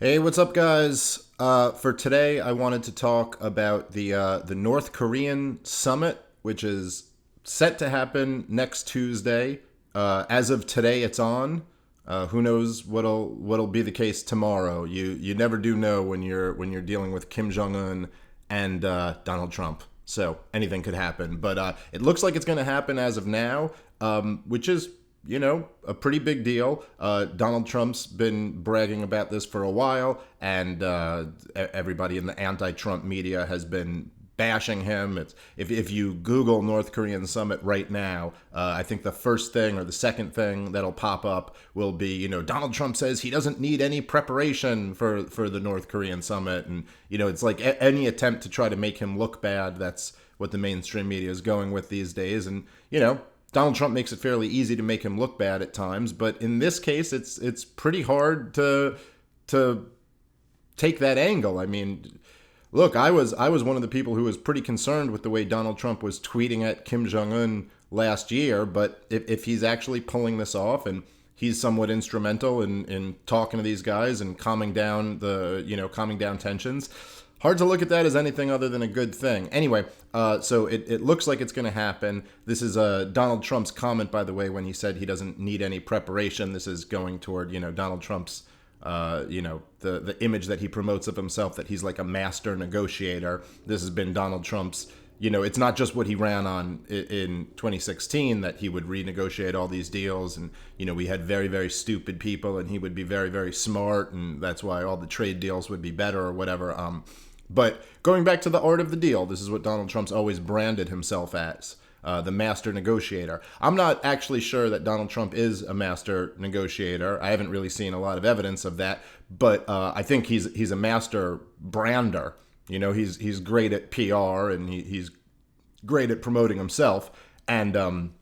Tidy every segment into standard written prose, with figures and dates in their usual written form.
Hey, what's up, guys? For today, I wanted to talk about the North Korean summit, which is set to happen next Tuesday. As of today, it's on. Who knows what'll be the case tomorrow? You never do know when you're dealing with Kim Jong Un and Donald Trump. So anything could happen, but it looks like it's going to happen as of now, which is a pretty big deal. Donald Trump's been bragging about this for a while, and everybody in the anti-Trump media has been bashing him. If you Google North Korean summit right now, I think the first thing or the second thing that'll pop up will be, Donald Trump says he doesn't need any preparation for the North Korean summit, and it's like any attempt to try to make him look bad. That's what the mainstream media is going with these days, and Donald Trump makes it fairly easy to make him look bad at times, but in this case, it's pretty hard to take that angle. I mean, look, I was one of the people who was pretty concerned with the way Donald Trump was tweeting at Kim Jong Un last year. But if he's actually pulling this off, and he's somewhat instrumental in talking to these guys and calming down tensions, hard to look at that as anything other than a good thing. Anyway, so it looks like it's going to happen. This is Donald Trump's comment, by the way, when he said he doesn't need any preparation. This is going toward Donald Trump's the image that he promotes of himself, that he's like a master negotiator. This has been Donald Trump's. It's not just what he ran on in 2016, that he would renegotiate all these deals, and we had very, very stupid people, and he would be very, very smart, and that's why all the trade deals would be better or whatever. But going back to the art of the deal, this is what Donald Trump's always branded himself as. The master negotiator. I'm not actually sure that Donald Trump is a master negotiator. I haven't really seen a lot of evidence of that, but I think he's a master brander. He's great at PR, and he's great at promoting himself, and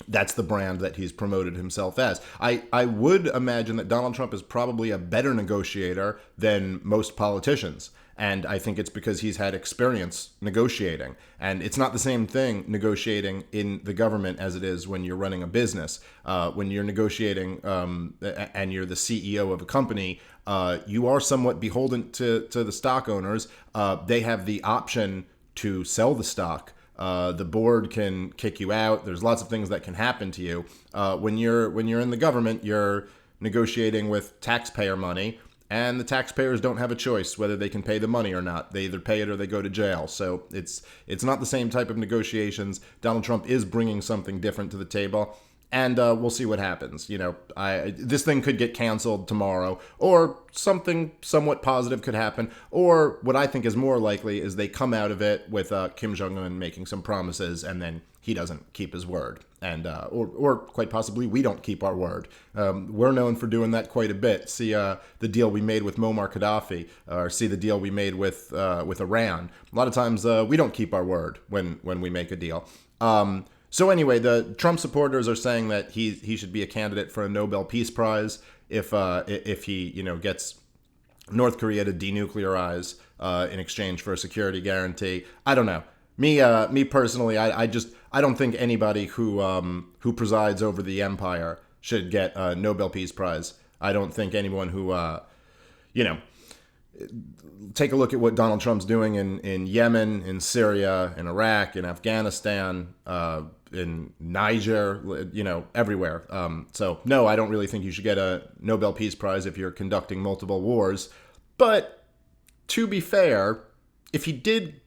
that's the brand that he's promoted himself as. I would imagine that Donald Trump is probably a better negotiator than most politicians. And I think it's because he's had experience negotiating. And it's not the same thing negotiating in the government as it is when you're running a business. When you're negotiating and you're the CEO of a company, you are somewhat beholden to the stock owners. They have the option to sell the stock. The board can kick you out. There's lots of things that can happen to you. When you're in the government, you're negotiating with taxpayer money, and the taxpayers don't have a choice whether they can pay the money or not. They either pay it or they go to jail. So it's not the same type of negotiations. Donald Trump is bringing something different to the table, and we'll see what happens. This thing could get canceled tomorrow, or something somewhat positive could happen, or what I think is more likely is they come out of it with Kim Jong Un making some promises, and then he doesn't keep his word, and or quite possibly we don't keep our word. We're known for doing that quite a bit. See the deal we made with Muammar Gaddafi, or see the deal we made with Iran. A lot of times we don't keep our word when we make a deal. So anyway, the Trump supporters are saying that he should be a candidate for a Nobel Peace Prize if he gets North Korea to denuclearize in exchange for a security guarantee. I don't know. Me personally, I don't think anybody who presides over the empire should get a Nobel Peace Prize. I don't think anyone who you know take a look at what Donald Trump's doing in Yemen, in Syria, in Iraq, in Afghanistan, in Niger, everywhere. So no, I don't really think you should get a Nobel Peace Prize if you're conducting multiple wars. But to be fair, if he did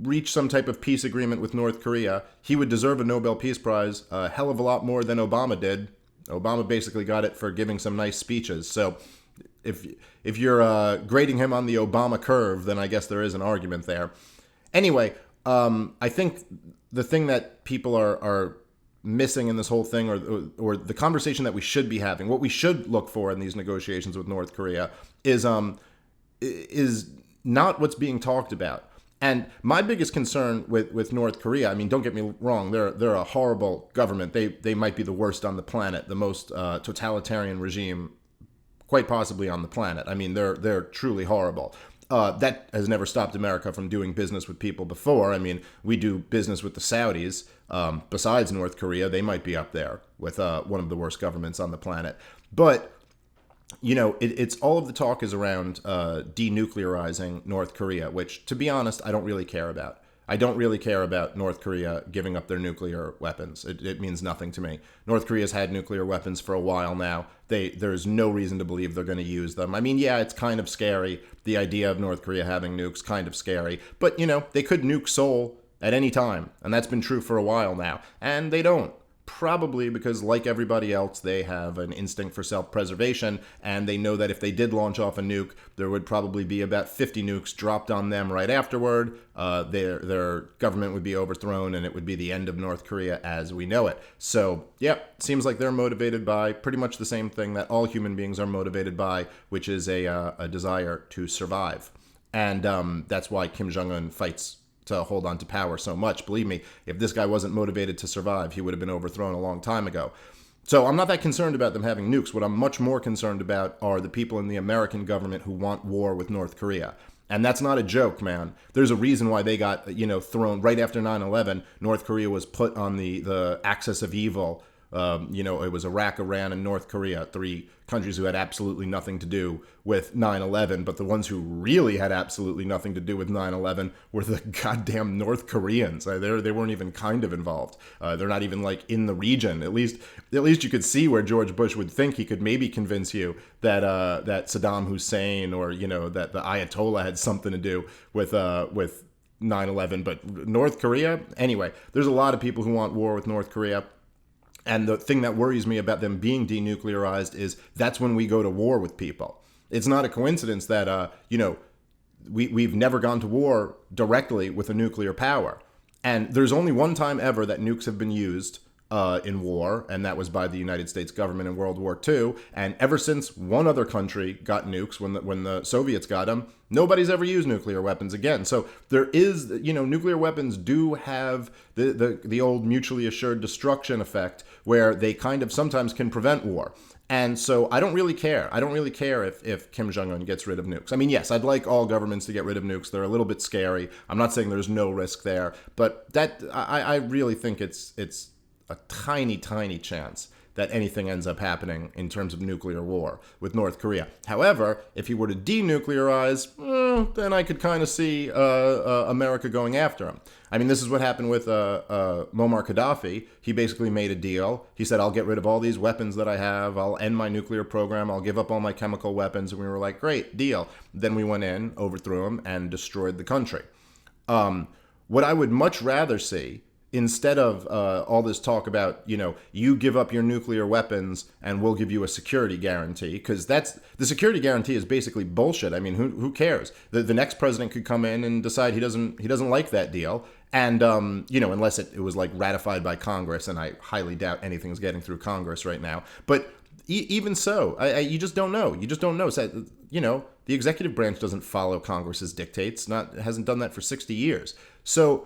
reach some type of peace agreement with North Korea, he would deserve a Nobel Peace Prize a hell of a lot more than Obama did. Obama basically got it for giving some nice speeches. So if you're grading him on the Obama curve, then I guess there is an argument there. Anyway, I think the thing that people are missing in this whole thing, or the conversation that we should be having, what we should look for in these negotiations with North Korea is not what's being talked about. And my biggest concern with North Korea, I mean, don't get me wrong, they're a horrible government. They might be the worst on the planet, the most totalitarian regime quite possibly on the planet. I mean, they're truly horrible. That has never stopped America from doing business with people before. I mean, we do business with the Saudis. Besides North Korea, they might be up there with one of the worst governments on the planet. But it's all of the talk is around denuclearizing North Korea, which, to be honest, I don't really care about. I don't really care about North Korea giving up their nuclear weapons. It means nothing to me. North Korea's had nuclear weapons for a while now. There's no reason to believe they're going to use them. I mean, yeah, it's kind of scary. The idea of North Korea having nukes, kind of scary. But, they could nuke Seoul at any time. And that's been true for a while now. And they don't. Probably because, like everybody else, they have an instinct for self-preservation, and they know that if they did launch off a nuke, there would probably be about 50 nukes dropped on them right afterward. Their government would be overthrown, and it would be the end of North Korea as we know it. So, seems like they're motivated by pretty much the same thing that all human beings are motivated by, which is a desire to survive. And that's why Kim Jong-un fights to hold on to power so much. Believe me, if this guy wasn't motivated to survive, he would have been overthrown a long time ago. So I'm not that concerned about them having nukes. What I'm much more concerned about are the people in the American government who want war with North Korea. And that's not a joke, man. There's a reason why they got, thrown right after 9/11. North Korea was put on the axis of evil. It was Iraq, Iran, and North Korea, three countries who had absolutely nothing to do with 9/11. But the ones who really had absolutely nothing to do with 9/11 were the goddamn North Koreans. They weren't even kind of involved. They're not even like in the region. At least you could see where George Bush would think he could maybe convince you that that Saddam Hussein or that the Ayatollah had something to do with 9/11. But North Korea, anyway, there's a lot of people who want war with North Korea. And the thing that worries me about them being denuclearized is that's when we go to war with people. It's not a coincidence that, we've never gone to war directly with a nuclear power. And there's only one time ever that nukes have been used in war, and that was by the United States government in World War II. And ever since one other country got nukes, when the Soviets got them, nobody's ever used nuclear weapons again. So there is, nuclear weapons do have the old mutually assured destruction effect, where they kind of sometimes can prevent war. And so I don't really care. I don't really care if Kim Jong-un gets rid of nukes. I mean, yes, I'd like all governments to get rid of nukes. They're a little bit scary. I'm not saying there's no risk there, but that I really think it's a tiny, tiny chance that anything ends up happening in terms of nuclear war with North Korea. However, if he were to denuclearize, then I could kind of see America going after him. I mean, this is what happened with Muammar Gaddafi. He basically made a deal. He said, I'll get rid of all these weapons that I have. I'll end my nuclear program. I'll give up all my chemical weapons. And we were like, great, deal. Then we went in, overthrew him, and destroyed the country. What I would much rather see, instead of all this talk about, you give up your nuclear weapons and we'll give you a security guarantee, because the security guarantee is basically bullshit. I mean, who cares? The next president could come in and decide he doesn't like that deal. And, unless it was like ratified by Congress, and I highly doubt anything's getting through Congress right now. But even so, you just don't know. You just don't know. So, the executive branch doesn't follow Congress's dictates. Hasn't done that for 60 years. So,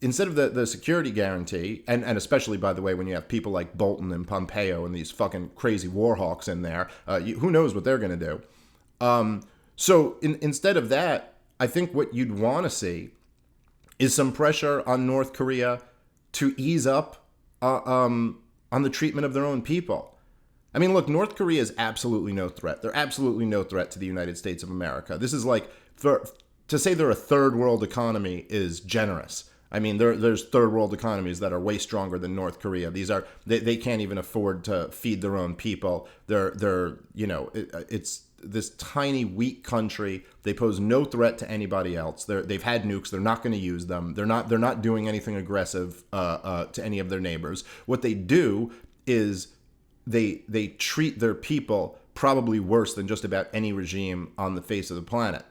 instead of the security guarantee, and especially, by the way, when you have people like Bolton and Pompeo and these fucking crazy war hawks in there, who knows what they're going to do. So instead of that, I think what you'd want to see is some pressure on North Korea to ease up on the treatment of their own people. I mean, look, North Korea is absolutely no threat. They're absolutely no threat to the United States of America. This is like, to say they're a third world economy is generous. I mean, there's third world economies that are way stronger than North Korea. They can't even afford to feed their own people. It's this tiny, weak country. They pose no threat to anybody else. They've had nukes. They're not going to use them. They're not doing anything aggressive to any of their neighbors. What they do is they treat their people probably worse than just about any regime on the face of the planet.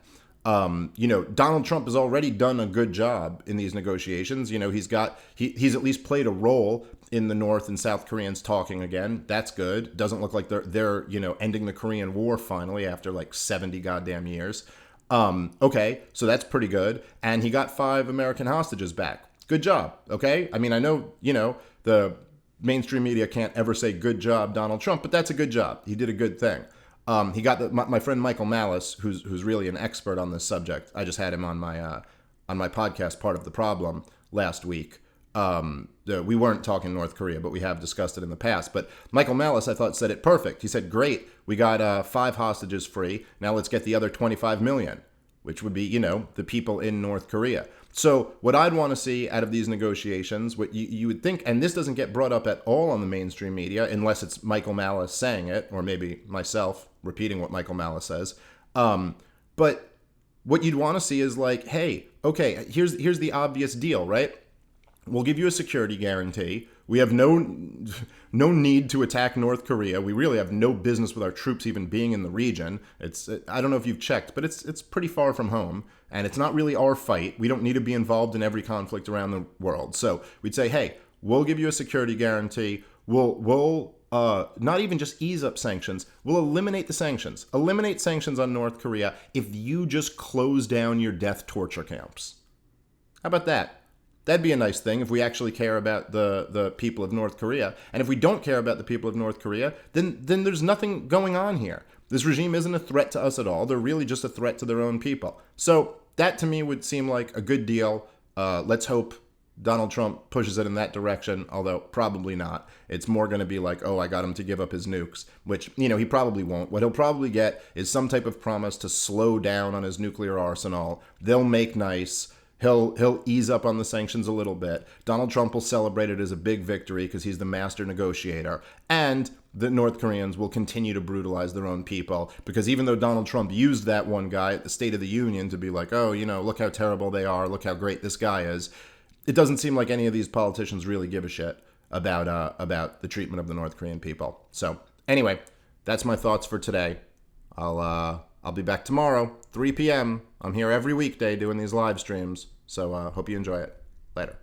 Donald Trump has already done a good job in these negotiations. He's at least played a role in the North and South Koreans talking again. That's good. Doesn't look like they're ending the Korean War finally after like 70 goddamn years. Okay, so that's pretty good. And he got 5 American hostages back. Good job. Okay. I mean, I know, the mainstream media can't ever say good job, Donald Trump, but that's a good job. He did a good thing. He got my friend Michael Malice, who's really an expert on this subject. I just had him on my podcast, Part of the Problem, last week. We weren't talking North Korea, but we have discussed it in the past. But Michael Malice, I thought, said it perfect. He said, great, we got 5 hostages free. Now let's get the other 25 million, which would be, the people in North Korea. So what I'd want to see out of these negotiations, what you would think, and this doesn't get brought up at all on the mainstream media, unless it's Michael Malice saying it, or maybe myself repeating what Michael Malice says. But what you'd want to see is like, hey, okay, here's the obvious deal, right? We'll give you a security guarantee. We have no need to attack North Korea. We really have no business with our troops even being in the region. I don't know if you've checked, but it's pretty far from home, and it's not really our fight. We don't need to be involved in every conflict around the world. So we'd say, hey, we'll give you a security guarantee. We'll not even just ease up sanctions. We'll eliminate the sanctions. Eliminate sanctions on North Korea if you just close down your death torture camps. How about that? That'd be a nice thing if we actually care about the people of North Korea. And if we don't care about the people of North Korea, then there's nothing going on here. This regime isn't a threat to us at all. They're really just a threat to their own people. So that to me would seem like a good deal. Let's hope Donald Trump pushes it in that direction, although probably not. It's more going to be like, oh, I got him to give up his nukes, which, he probably won't. What he'll probably get is some type of promise to slow down on his nuclear arsenal. They'll make nice. He'll ease up on the sanctions a little bit. Donald Trump will celebrate it as a big victory because he's the master negotiator. And the North Koreans will continue to brutalize their own people because even though Donald Trump used that one guy at the State of the Union to be like, oh, look how terrible they are, look how great this guy is, it doesn't seem like any of these politicians really give a shit about the treatment of the North Korean people. So anyway, that's my thoughts for today. I'll be back tomorrow, 3 p.m. I'm here every weekday doing these live streams, so hope you enjoy it. Later.